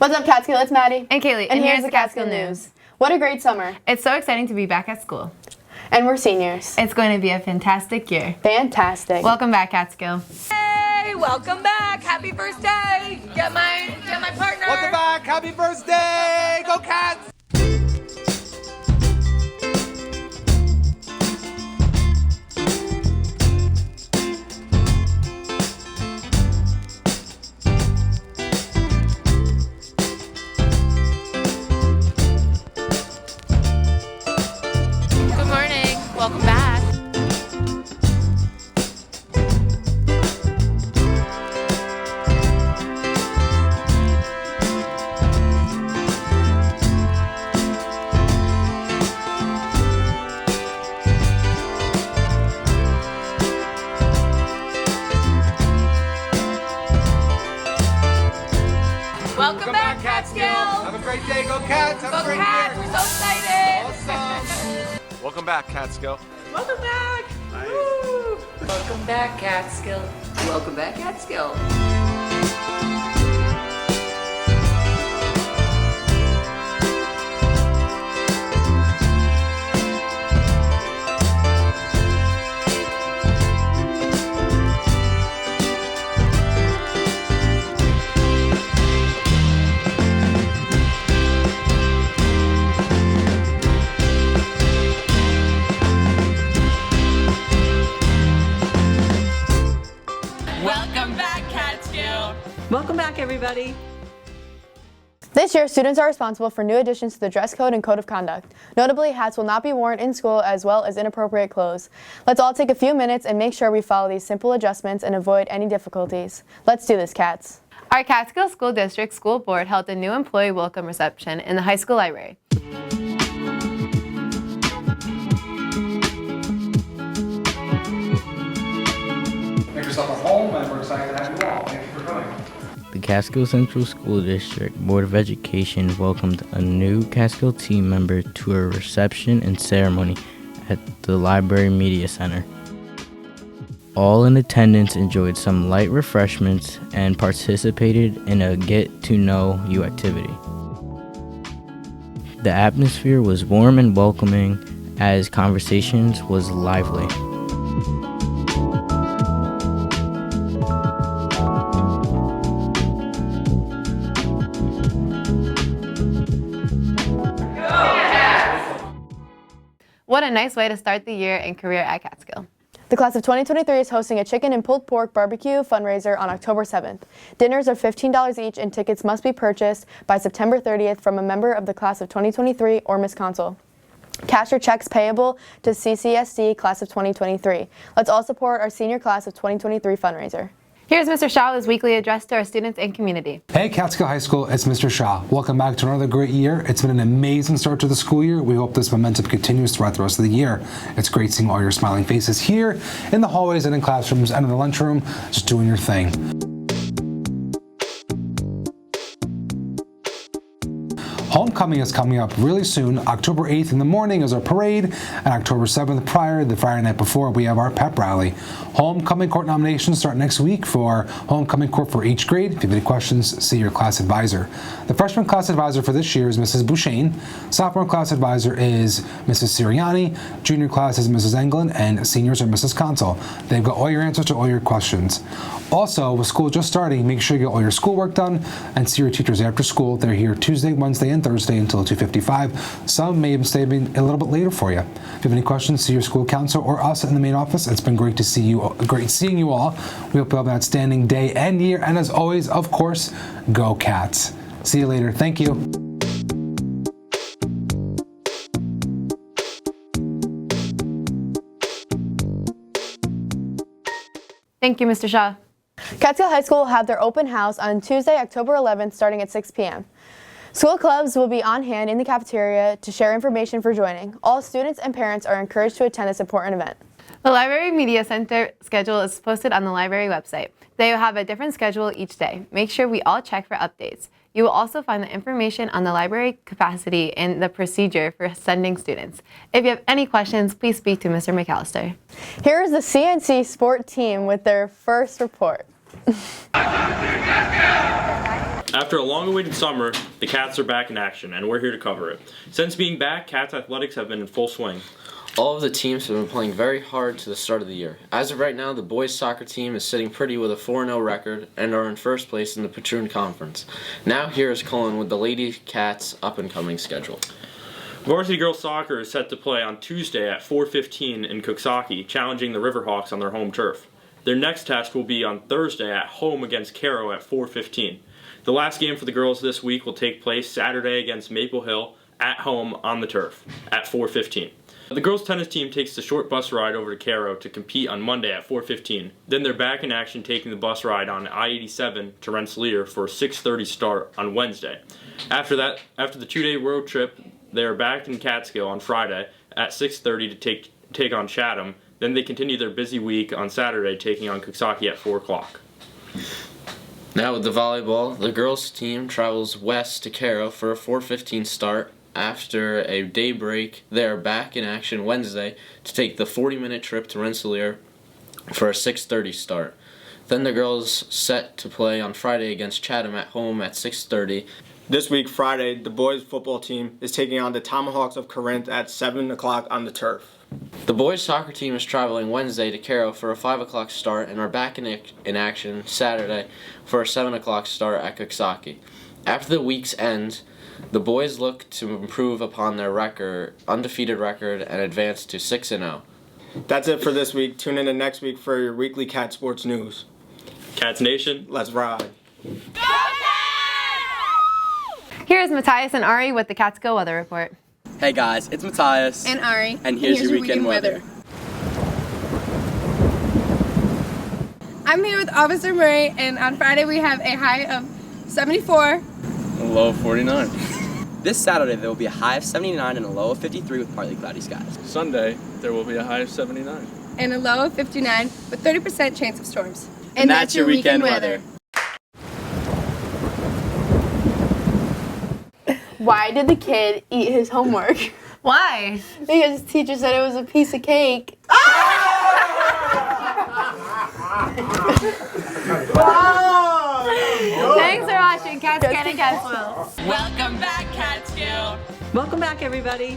What's up, Catskill? It's Maddie. And Kaylee. And here's the Catskill News. What a great summer. It's so exciting to be back at school. And we're seniors. It's going to be a fantastic year. Fantastic. Welcome back, Catskill. Hey, welcome back. Happy first day. Get my partner. Welcome back. Happy first day. Go Cats. Good morning. Welcome back. Welcome back, Catskill. Have a great day. Go Cats. Have a Go great Cats. year. We're so excited. Awesome. Welcome back, Catskill. Welcome back. Woo. Welcome back, Catskill. Welcome back, Catskill. Welcome back, Catskill. Welcome back, everybody. This year, students are responsible for new additions to the dress code and code of conduct. Notably, hats will not be worn in school as well as inappropriate clothes. Let's all take a few minutes and make sure we follow these simple adjustments and avoid any difficulties. Let's do this, Cats. Our Catskill School District School Board held a new employee welcome reception in the high school library. Make yourself at home, and we're excited to have you all. Thank you for coming. The Catskill Central School District Board of Education welcomed a new Catskill team member to a reception and ceremony at the Library Media Center. All in attendance enjoyed some light refreshments and participated in a get-to-know-you activity. The atmosphere was warm and welcoming as conversations was lively. What a nice way to start the year and career at Catskill. The class of 2023 is hosting a chicken and pulled pork barbecue fundraiser on October 7th. Dinners are $15 each and tickets must be purchased by September 30th from a member of the class of 2023 or Miss Consul. Cash or checks payable to CCSD class of 2023. Let's all support our senior class of 2023 fundraiser. Here's Mr. Shah with his weekly address to our students and community. Hey Catskill High School, it's Mr. Shah. Welcome back to another great year. It's been an amazing start to the school year. We hope this momentum continues throughout the rest of the year. It's great seeing all your smiling faces here in the hallways and in classrooms and in the lunchroom, just doing your thing. Homecoming is coming up really soon. October 8th in the morning is our parade, and October 7th prior, the Friday night before, we have our pep rally. Homecoming court nominations start next week for homecoming court for each grade. If you have any questions, see your class advisor. The freshman class advisor for this year is Mrs. Bouchain. Sophomore class advisor is Mrs. Siriani. Junior class is Mrs. Englund, and seniors are Mrs. Consul. They've got all your answers to all your questions. Also, with school just starting, make sure you get all your schoolwork done and see your teachers after school. They're here Tuesday, Wednesday, and Thursday until 2:55. Some may stay a little bit later for you. If you have any questions, see your school counselor or us in the main office. It's been great to see you. Great seeing you all. We hope you have an outstanding day and year. And as always, of course, go Cats. See you later. Thank you. Thank you, Mr. Shah. Catskill High School will have their open house on Tuesday, October 11th, starting at 6 p.m. School clubs will be on hand in the cafeteria to share information for joining. All students and parents are encouraged to attend this important event. The Library Media Center schedule is posted on the library website. They will have a different schedule each day. Make sure we all check for updates. You will also find the information on the library capacity and the procedure for sending students. If you have any questions, please speak to Mr. McAllister. Here is the CNC Sport team with their first report. After a long-awaited summer, the Cats are back in action, and we're here to cover it. Since being back, Cats athletics have been in full swing. All of the teams have been playing very hard to the start of the year. As of right now, the boys soccer team is sitting pretty with a 4-0 record and are in first place in the Patroon Conference. Now here is Cullen with the Lady Cats' up-and-coming schedule. Varsity girls soccer is set to play on Tuesday at 4:15 in Coxsackie, challenging the Riverhawks on their home turf. Their next test will be on Thursday at home against Caro at 4:15. The last game for the girls this week will take place Saturday against Maple Hill at home on the turf at 4:15. The girls tennis team takes the short bus ride over to Caro to compete on Monday at 4:15. Then they're back in action taking the bus ride on I-87 to Rensselaer for a 6:30 start on Wednesday. After the 2-day road trip, they are back in Catskill on Friday at 6:30 to take on Chatham. Then they continue their busy week on Saturday taking on Coxsackie at 4 o'clock. Now with the volleyball, the girls team travels west to Caro for a 4:15 start. After a day break, they are back in action Wednesday to take the 40-minute trip to Rensselaer for a 6:30 start. Then the girls set to play on Friday against Chatham at home at 6:30. This week, Friday, the boys football team is taking on the Tomahawks of Corinth at 7 o'clock on the turf. The boys soccer team is traveling Wednesday to Caro for a 5 o'clock start and are back in action Saturday for a 7 o'clock start at Coxsackie. After the week's end, the boys look to improve upon their undefeated record and advance to 6-0. That's it for this week. Tune in next week for your weekly Cat Sports News. Cats Nation, let's ride. Here's Matyas and Ary with the Catskill Weather Report. Hey guys, it's Matyas. And Ary. And here's your weekend weather. I'm here with Officer Murray, and on Friday we have a high of 74. A low of 49. This Saturday there will be a high of 79 and a low of 53 with partly cloudy skies. Sunday there will be a high of 79. And a low of 59 with 30% chance of storms. And that's your weekend weather. Why did the kid eat his homework? Why? Because his teacher said it was a piece of cake. Thanks for watching Catskill and Catskill. Welcome back, Catskill. Welcome back, everybody.